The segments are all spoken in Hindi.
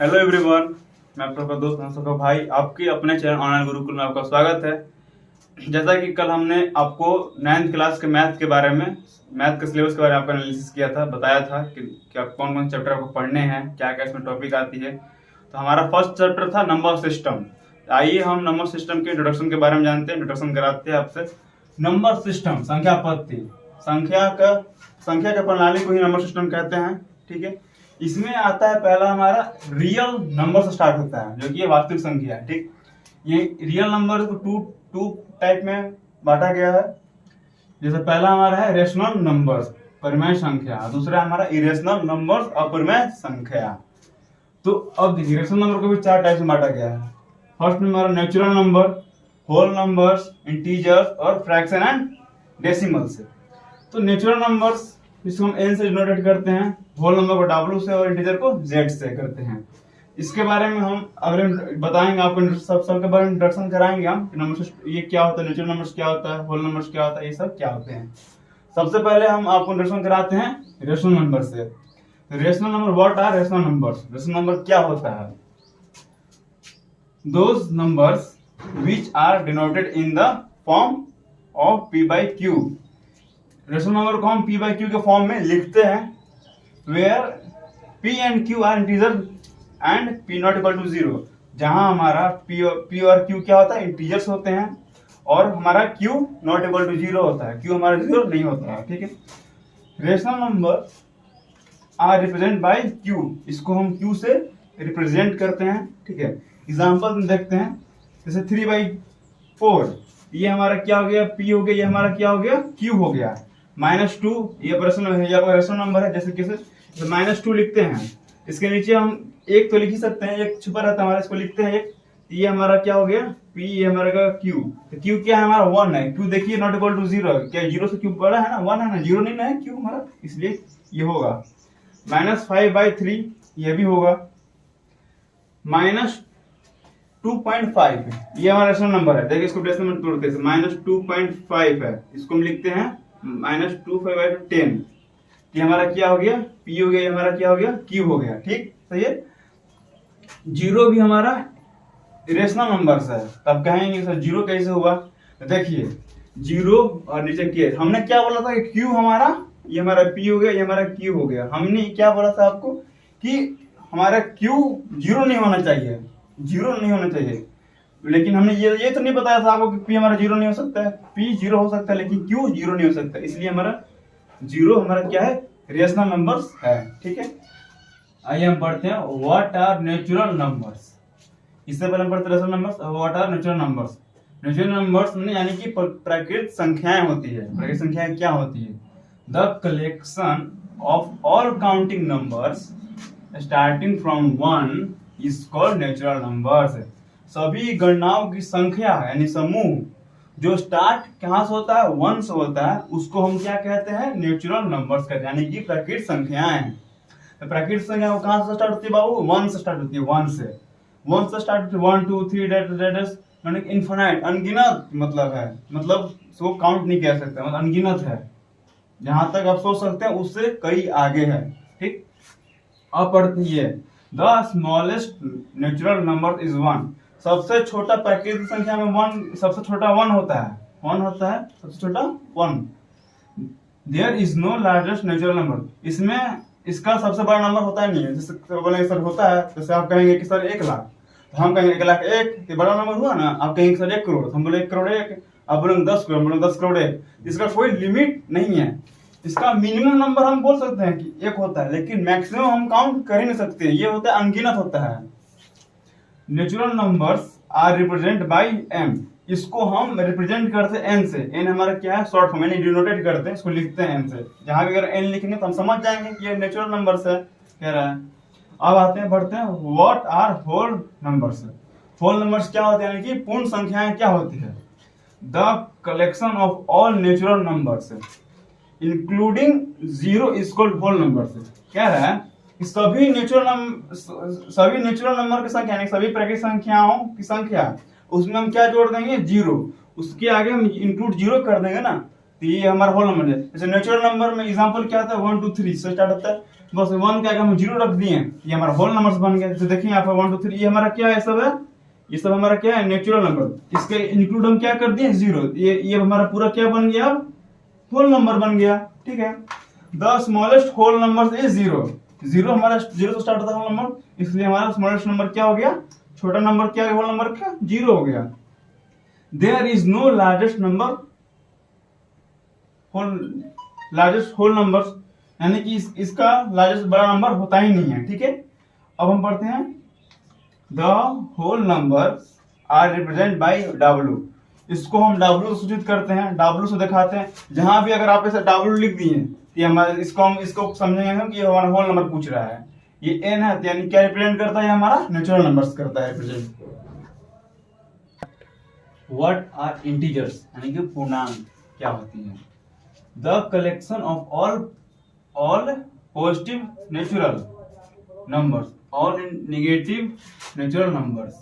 हेलो एवरीवन, मैं आपका दोस्त सबका भाई आपके अपने चैनल ऑनलाइन गुरुकुल में आपका स्वागत है। जैसा कि कल हमने आपको 9th क्लास के मैथ के बारे में, मैथ के सिलेबस के बारे में आपका एनालिसिस किया था, बताया था कि आप कौन कौन चैप्टर आपको पढ़ने हैं, क्या क्या इसमें टॉपिक आती है। तो हमारा फर्स्ट चैप्टर था नंबर सिस्टम। आइए हम नंबर सिस्टम के इंट्रोडक्शन के बारे में जानते हैं, इंट्रोडक्शन कराते हैं आपसे। नंबर सिस्टम संख्या पद्धति, संख्या के प्रणाली को ही नंबर सिस्टम कहते हैं। ठीक है, इसमें आता है पहला हमारा रियल नंबर से स्टार्ट होता है, जो कि ये वास्तविक संख्या है। ठीक, ये रियल नंबर को टू टाइप में बांटा गया है। जैसे पहला हमारा है रेशनल नंबर्स, परिमेय संख्या, दूसरा हमारा इरेशनल नंबर्स, अपरिमेय संख्या। तो अब देखिए रेशनल नंबर को भी 4 टाइप में बांटा गया है। फर्स्ट में हमारा natural number, whole numbers, integers और फ्रैक्शन एंड डेसिमल से। तो नेचुरल नंबर्स इसको हम n से डिनोटेट करते हैं, होल नंबर को w से और इंटीजर को z से करते हैं। इसके बारे में हम अगर बताएंगे आपको, सबके बारे में इंट्रोडक्शन कराएंगे हम, नंबर ये क्या होता है, नेचुरल नंबर्स क्या होता है, होल नंबर्स क्या होता है, ये सब क्या होते हैं। सबसे पहले हम आपको इंट्रोडक्शन कराते हैं रेशनल नंबर से। Rational number, what are rational numbers? Rational number क्या होता है? Those numbers which are denoted in the form of p by q। Rational number को हम p by q के फॉर्म में लिखते हैं, where p and q are integer and p not equal to 0। जहां हमारा p और q क्या होता है, इंटीजर्स होते हैं, और हमारा q not equal to 0 होता है, q हमारा 0 नहीं होता है। ठीक है, rational number are represent by q, इसको हम q से रिप्रेजेंट करते हैं। ठीक है, एग्जाम्पल देखते हैं, जैसे 3/4, ये हमारा क्या हो गया, p हो गया, ये हमारा क्या हो गया, q हो गया। -2, ये रेशनल नंबर है, जैसे कैसे -2 लिखते हैं, इसके नीचे हम एक तो लिख ही सकते हैं, एक छुपा रहता है हमारा, इसको लिखते हैं एक, ये हमारा क्या हो गया p, ये हमारा का q। तो q क्या है हमारा 1 है, q देखिए नॉट इक्वल टू 0, क्या 0 से q बड़ा है ना, 1 है ना, 0 नहीं ना है q हमारा, इसलिए ये होगा। -5/3 ये भी होगा। -2.5 ये हमारा रेशनल नंबर है, देखिए इसको डेसिमल में तोड़ते हैं, -2.5 है, इसको हम लिखते हैं -2/10। ये हमारा क्या हो गया, p हो गया, ये हमारा क्या हो गया, q हो गया। ठीक, सही है। 0 भी हमारा रेशनल नंबर्स है, तब कहेंगे सर 0 कैसे हुआ? तो देखिए 0 और नीचे k, हमने क्या बोला था कि q हमारा, ये हमारा p हो गया, ये हमारा q हो गया। हमने क्या बोला था आपको कि हमारा q 0 नहीं होना चाहिए, 0 नहीं होना चाहिए, लेकिन हमने ये तो नहीं बताया था आपको कि p हमारा 0 नहीं हो सकता है, p 0 हो सकता है लेकिन q 0 नहीं हो सकता, इसलिए हमारा 0 हमारा क्या है, रेशनल नंबर्स है। ठीक है, आइए हम पढ़ते हैं व्हाट आर नेचुरल नंबर्स। इससे पहले हम पढ़ते rational numbers, what are natural numbers. Natural numbers यानी कि प्राकृतिक संख्याएं होती है। प्राकृतिक संख्याएं क्या होती है? The collection of all counting numbers starting from 1 is called natural numbers. सभी गणनाओं की संख्या यानी समूह जो स्टार्ट कहां से होता है, 1 से होता है, उसको हम क्या कहते हैं, नेचुरल नंबर्स कहते हैं, यानी कि प्राकृतिक संख्याएं। तो प्राकृतिक संख्या वो कहां से स्टार्ट होती है बाबू? 1 से स्टार्ट होती है, 1 से स्टार्ट होती है, 1 2 3 दैट यानी इनफिनाइट, अनगिनत मतलब है, मतलब उसको काउंट नहीं किया सकता, मतलब अनगिनत है, जहां तक आप सोच सकते हैं उससे कई आगे है। ठीक, अब पढ़ती है the smallest natural number is 1। सबसे छोटा प्राकृतिक संख्या में 1, सबसे छोटा 1 होता है, 1 होता है सबसे छोटा 1। There is no largest natural number, इसमें इसका सबसे बड़ा नंबर होता नहीं है। जैसे बोलेंगे सर होता है, जैसे आप कहेंगे कि सर 1 लाख, तो हम कहेंगे 1,01,000, ये बड़ा नंबर हुआ ना। आप कहेंगे सर 1 करोड़, तो हम बोले 1 करोड़ 1, आप बोलेंगे 10 करोड़, बोले 10 करोड़ 1। इसका कोई लिमिट नहीं है, इसका मिनिमम नंबर हम बोल सकते हैं कि 1 होता है, लेकिन मैक्सिमम हम काउंट कर ही नहीं सकते, ये होता है अनगिनत होता है। Natural numbers are represent by m, इसको हम रिप्रेजेंट करते हैं n से। n हमारा क्या है, शॉर्ट फॉर्म, यानी डिनोटेट करते हैं, इसको लिखते हैं n से। जहां भी अगर n लिखेंगे तो हम समझ जाएंगे कि ये नेचुरल नंबर्स है, कह रहा है। अब आते हैं, बढ़ते हैं, what are whole numbers. Whole numbers क्या होते हैं, यानी कि पूर्ण संख्याएं क्या होती है? The collection of all natural numbers including 0 is called whole numbers. कह रहा है कि सभी नेचुरल नंबर की संख्या यानी सभी प्राकृतिक संख्याओं की संख्या, उसमें हम क्या जोड़ देंगे, 0, उसके आगे हम इंक्लूड 0 कर देंगे ना, तो ये हमारा होल नंबर है। जैसे नेचुरल नंबर में एग्जांपल क्या होता है, 1 2 3 से स्टार्ट होता है, बस 1 क्या हम 0 रख दिए, ये हमारा होल नंबर्स बन गया। तो देखिए यहाँ पर 1 2 3 ये हमारा क्या है, सब है, ये सब हमारा क्या है, नेचुरल नंबर। इसके इंक्लूड हम क्या कर दिए, 0। ये हमारा पूरा क्या बन गया, अब होल नंबर बन गया। ठीक है, the smallest whole number is 0। 0 हमारा 0 से स्टार्ट होता है होल नंबर, इसलिए हमारा स्मॉलेस्ट नंबर क्या हो गया, छोटा नंबर क्या है होल नंबर का, 0 हो गया। There is no largest number largest whole number, यानी कि इसका लार्जेस्ट बड़ा नंबर होता ही नहीं है। ठीक है, अब हम पढ़ते हैं the whole number are represent by W। इसको हम W से सूचित करते हैं, W से दिखाते हैं। जहां भी अगर आप ऐसे W लिख दिए तो ये हमारे इसको समझेंगे हम कि ये हमारा होल नंबर पूछ रहा है। ये n है, तो यानी क्या रिप्रेजेंट करता है, हमारा नेचुरल नंबर्स करता है रिप्रेजेंट। व्हाट आर इंटीजर्स, यानी कि पूर्णांक क्या होती है। The collection of all positive natural numbers, all negative natural numbers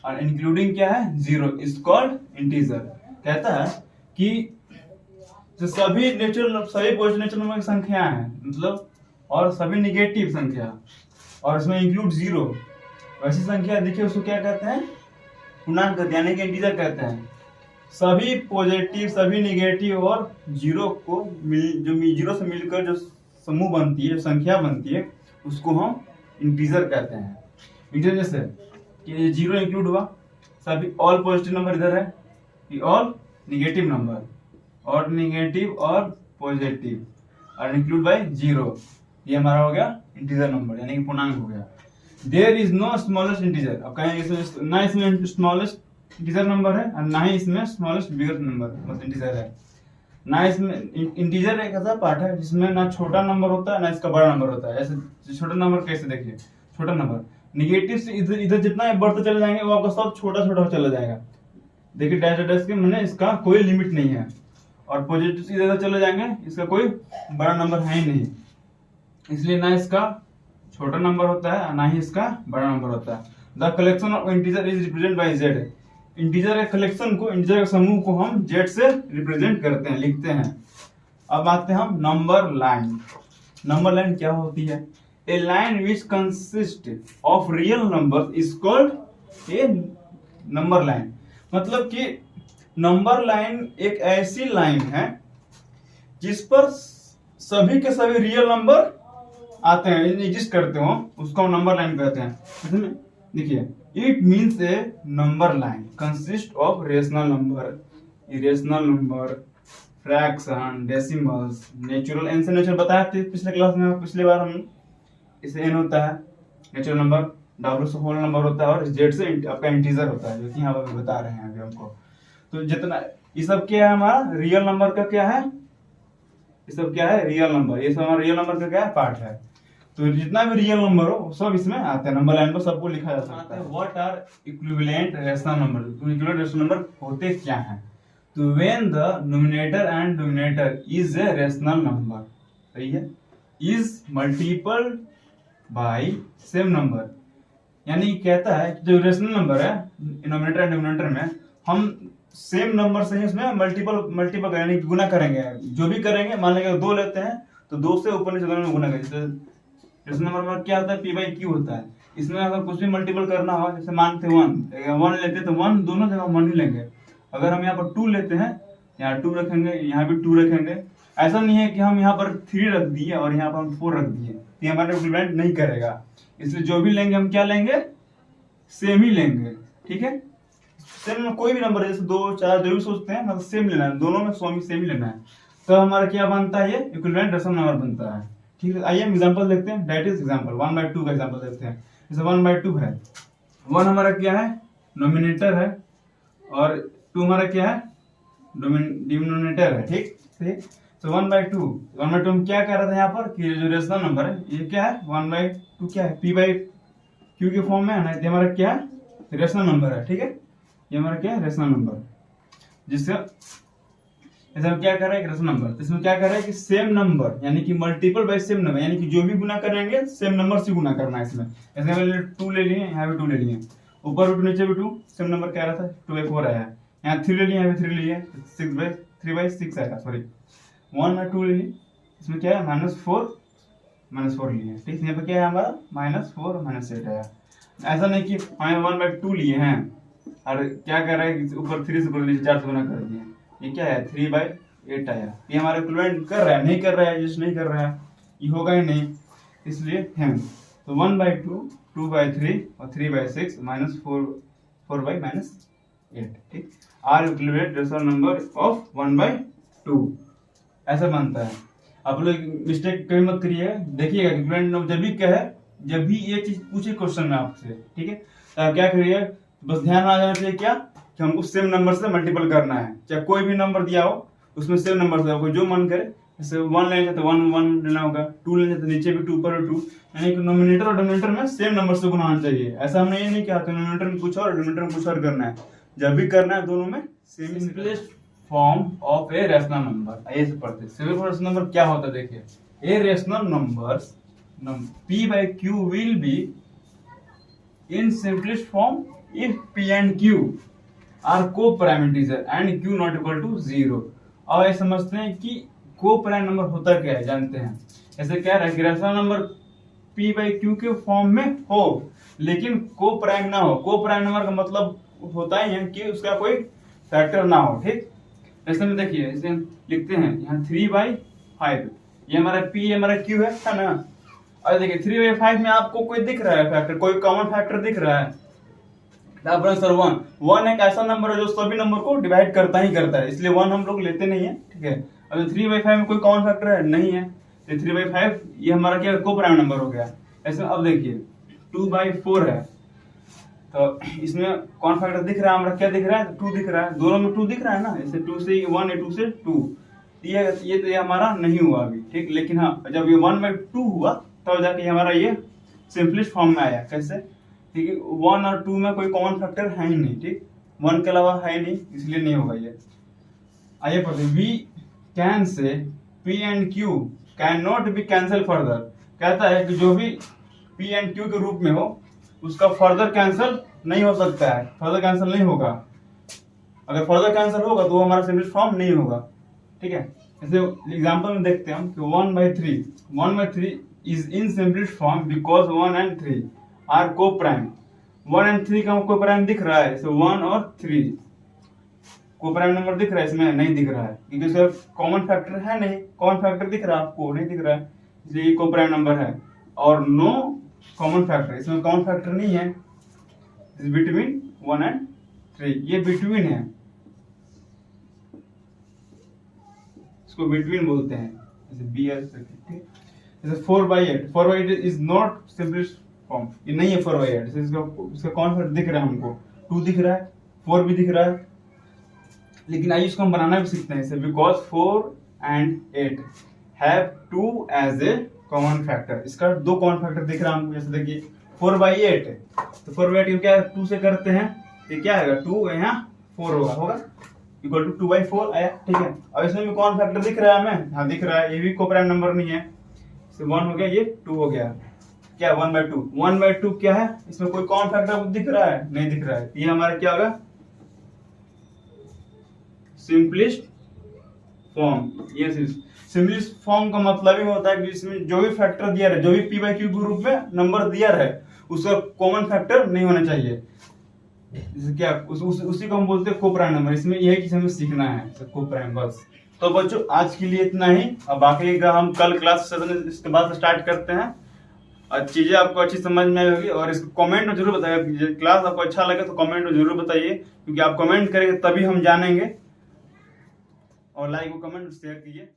और इंक्लूडिंग क्या है, 0 इज कॉल्ड इंटीजर। कहता है कि जो सभी पॉजिटिव नेचुरल नंबर की संख्या है, मतलब और सभी नेगेटिव संख्या और इसमें इंक्लूड 0 वैसी संख्या, देखिए उसको क्या कहते हैं, पूर्णांक कहते हैं, यानी कि इंटीजर कहते हैं। सभी पॉजिटिव, सभी नेगेटिव और 0 को जो 0 से मिलकर जो समूह बनती है, जो संख्या बनती है, उसको हम इंटीजर कहते हैं। इंटीजर जैसे कि 0 इंक्लूड हुआ, सभी ऑल पॉजिटिव नंबर इधर है, कि ऑल नेगेटिव नंबर और नेगेटिव और पॉजिटिव और इंक्लूड बाय 0, ये हमारा हो गया इंटीजर नंबर, यानी कि पूर्णांक हो गया। There is no smallest integer, अब कहेंगे ना इसमें स्मॉलेस्ट इंटीजर नंबर है और ना ही इसमें स्मॉलेस्ट बिगर नंबर बस इंटीजर है। ना इसमें इंटीजर एक ऐसा पार्ट है जिसमें ना छोटा नंबर होता है ना इसका बड़ा नंबर होता है। ऐसे छोटा नंबर कैसे, देखिए छोटा नंबर निगेटिव से इधर जितना बढ़ते चले जाएंगे वो आपका सब छोटा छोटा चला जाएगा। देखिए डैश डैश के मैंने इसका कोई लिमिट नहीं है, और पॉजिटिव से इधर चले जाएंगे इसका कोई बड़ा नंबर है ही नहीं, इसलिए ना इसका छोटा नंबर होता है ना ही इसका बड़ा नंबर होता है। The collection of integer is represent by Z। Integer के कलेक्शन को, इंटीजर के समूह को हम Z से रिप्रेजेंट करते हैं, लिखते हैं। अब आते हैं हम नंबर लाइन। नंबर लाइन क्या होती है, a line which consist of real number is called a number line. मतलब कि नंबर लाइन एक ऐसी लाइन है जिस पर सभी के सभी रियल नंबर आते हैं, एग्जिस्ट करते हो, उसको हम नंबर लाइन कहते हैं। देखिए it means a number line consist of rational number, irrational number, fraction, decimals, natural. N से नेचुरल बताया थे पिछले क्लास में, पिछले बार हम इसे एन होता है नेचुरल नंबर, W से होल नंबर होता है और Z से आपका इंटीजर होता है, जो कि यहाँ पर बता रहे हैं अभी हमको। तो जितना ये सब क्या है, हमारा रियल नंबर का क्या है, ये सब क्या है, रियल नंबर, ये सब हमारा रियल नंबर का क्या है, पार्ट है। तो जितना भी रियल नंबर हो सब इसमें आते हैं, नंबर लाइन पर सबको लिखा जा सकता है। What are equivalent rational number, equivalent rational number होते क्या हैं। तो when the numerator and denominator is a rational number, सही है, is multiple by same number, यानी कहता है कि जो रेशनल नंबर है डिनोमिनेटर एंड डिनोमिनेटर में हम सेम नंबर से ही उसमें मल्टीपल यानी गुना करेंगे। जो भी करेंगे, मान लेंगे 2 लेते हैं तो 2 से ऊपर नीचे दोनों में गुना करेंगे। रेशनल नंबर में क्या होता है, P/Q होता है। इसमें अगर कुछ भी मल्टीपल करना हो, जैसे मानते 1 लेते हैं तो 1 दोनों जगह 1 ही लेंगे। अगर हम यहाँ पर 2 लेते हैं, यहाँ 2 रखेंगे, यहाँ भी 2 रखेंगे। ऐसा नहीं है कि हम यहाँ पर 3 रख दिए और यहाँ पर हम 4 रख दिए, तो हमारे इक्विवेलेंट नहीं करेगा। इसलिए जो भी लेंगे हम क्या लेंगे, सेम ही लेंगे। ठीक है, सेम कोई भी नंबर, जैसे 2 4 जो भी सोचते हैं, मतलब सेम लेना है, दोनों में सेम ही लेना है, तो हमारा क्या बनता है, ये इक्विवेलेंट रेशनल नंबर बनता है। ठीक है, आइए हम एग्जांपल देखते हैं। दैट इज एग्जांपल 1/2 का एग्जांपल देखते हैं। जैसे 1/2 है, 1 हमारा क्या है, नोमिनेटर है, और 2 हमारा क्या है, डिनोमिनेटर है। ठीक ठीक, तो 1/2 हम क्या कह रहे थे यहाँ पर कि जो रेशनल नंबर है ये क्या है, 1/2 क्या है, P/Q के फॉर्म में है ना, ये हमारा क्या है, रेशनल नंबर है। ठीक है, ये हमारा क्या है, रेशनल नंबर, जिससे जैसे हम क्या कर रहे हैं, रेशनल नंबर, इसमें क्या कर रहे हैं कि सेम नंबर, यानी कि मल्टीपल बाय सेम नंबर, यानी कि जो भी गुना करेंगे सेम नंबर से गुना करना है इसमें। जैसे हमने 2 ले लिए, यहाँ भी 2 ले लिए, ऊपर भी 2 नीचे भी 2, सेम नंबर क्या रहा था, 2/4 आया। यहाँ 3 ले लिए, यहाँ भी 3 ले लिए, 3/6 आएगा, सॉरी 1/2 ले लिए, इसमें क्या है, -4 -4 लिए, ठीक है। यहाँ पे क्या है हमारा -4 -8 आया। ऐसा नहीं कि 1/2 लिए हैं और क्या कर रहे हैं ऊपर 3 से ऊपर नीचे 4 से गुना कर दिए, ये क्या है 3/8 आया। ये हमारा इक्विवेलेंट कर रहा है, नहीं कर रहा है, जस्ट नहीं कर रहा है, ये होगा ही नहीं, इसलिए हम तो 1/2 2/3 और 3/6 -4/-8, ठीक। Are equivalent rational number of 1/2 ऐसा बनता है। आप लोग मिस्टेक कभी मत करिएगा, देखिएगा इक्विवेलेंट नंबर जब भी कहे, जब भी ये चीज पूछे क्वेश्चन में आपसे, ठीक है, तो आप क्या करिए, बस ध्यान आ जाना चाहिए क्या कि हमको सेम नंबर से मल्टीपल करना है, चाहे कोई भी नंबर दिया हो उसमें सेम नंबर से आपको जो मन करे, जैसे 1 लेना तो 1 लेना होगा, 2 लेना तो नीचे भी 2 ऊपर भी 2, यानी कि नोमिनेटर और डिनोमिनेटर में सेम नंबर से गुना होना चाहिए। ऐसा हमने ये नहीं कहा कि नोमिनेटर में कुछ और डिनोमिनेटर में कुछ और करना है, जब भी करना है दोनों में same. Simplest form of A rational number, ऐसे पढ़ते हैं। सिंपल रेशनल नंबर क्या होता है, देखिए, a rational numbers p/q will be in simplest form if p and q are co-prime integer and q not equal to 0। अब ये समझते हैं कि को-प्राइम नंबर होता क्या है, जानते हैं। ऐसे क्या है कि रेशनल नंबर p/q के फॉर्म में हो लेकिन को-प्राइम ना हो। को-प्राइम नंबर का मतलब होता ही है कि उसका कोई फैक्टर ना हो, ठीक। ऐसे में देखिए, इसे लिखते हैं यहाँ 3/5, ये हमारा p, ये हमारा q है ना। और देखिए 3/5 में आपको कोई दिख रहा है फैक्टर, कोई कॉमन फैक्टर दिख रहा है, सर 1 एक ऐसा नंबर है जो सभी नंबर को डिवाइड करता ही करता है, इसलिए 1 हम लोग लेते नहीं है, ठीक है। अब 3/5 में कोई कॉमन फैक्टर है नहीं है, तो 3/5 ये हमारा क्या को प्राइम नंबर हो गया। ऐसे अब देखिए 2/4 है, तो इसमें कौन फैक्टर दिख रहा है हमारा, क्या दिख रहा है, 2 दिख रहा है, दोनों में 2 दिख रहा है ना, ऐसे 2 से 1 है, 2 से 2, ये तो ये हमारा नहीं हुआ अभी, ठीक। लेकिन हाँ जब ये 1/2 हुआ तब जाके हमारा ये सिंपलेस्ट फॉर्म में आया। कैसे, ठीक है, 1 और 2 में कोई कॉमन फैक्टर है ही नहीं, ठीक, 1 के अलावा है नहीं, इसलिए नहीं होगा ये। आइए पढ़ते हैं, we can say p and q can not be cancel further. कहता है कि जो भी p and q के रूप में हो उसका फर्दर कैंसल नहीं हो सकता है, फर्दर कैंसल नहीं होगा। अगर फर्दर कैंसल होगा तो वो हमारा सिंपलेस्ट फॉर्म नहीं होगा, ठीक है। जैसे एग्जांपल में देखते हैं हम कि 1/3 is in simplest form because 1 and 3 are co-prime। 1 and 3 का co-prime दिख रहा है, so 1 और 3 को-प्राइम नंबर दिख रहा है, इसमें नहीं दिख रहा है क्योंकि इसका कॉमन फैक्टर है नहीं। कॉमन फैक्टर दिख रहा है आपको, नहीं दिख रहा है, इसलिए ये को-प्राइम नंबर है। और नो कॉमन फैक्टर, इसमें कॉमन फैक्टर नहीं है, बिटवीन 1 and 3, ये बिटवीन है, इसको बिटवीन बोलते हैं, जैसे बी एस, ठीक। जैसे 4/8 इज नॉट सिंपलेस्ट फॉर्म, ये नहीं है 4/8, जैसे इसका कौन सा दिख रहा है हमको, 2 दिख रहा है, 4 भी दिख रहा है, लेकिन आइए इसको हम बनाना भी सीखते हैं इसे, because 4 and 8 have 2 as a common factor. इसका 2 कॉमन फैक्टर दिख रहा है हमको, जैसे देखिए 4/8 है, तो 4/8 क्या है, 2 से करते हैं, ये क्या आएगा 2, यहाँ 4 होगा इक्वल टू 2/4 आया, ठीक है। अब इसमें भी कौन फैक्टर दिख रहा है हमें, हाँ दिख रहा है, ये भी को-प्राइम नंबर नहीं है, 1 हो गया, ये 2 हो गया, क्या 1/2 क्या है, इसमें कोई कौन फैक्टर दिख रहा है, नहीं दिख रहा है, ये हमारा क्या होगा सिंपलेस्ट फॉर्म। ये सिंपलेस्ट फॉर्म का मतलब ही होता है कि इसमें जो भी फैक्टर दिया है, जो भी p/q के रूप में नंबर दिया है उसका कॉमन फैक्टर नहीं होना चाहिए, जैसे क्या उसी को हम बोलते हैं को-प्राइम नंबर। इसमें यही चीज हमें सीखना है, को-प्राइम, बस। तो बच्चों आज के लिए इतना ही, अब बाकी का हम कल क्लास सेशन इसके बाद स्टार्ट करते हैं, और चीजें आपको अच्छी समझ में आएगी। और इसको कमेंट में जरूर बताइए, क्लास आपको अच्छा लगे तो कमेंट में जरूर बताइए, क्योंकि आप कमेंट करेंगे तभी हम जानेंगे। और लाइक और कमेंट शेयर कीजिए।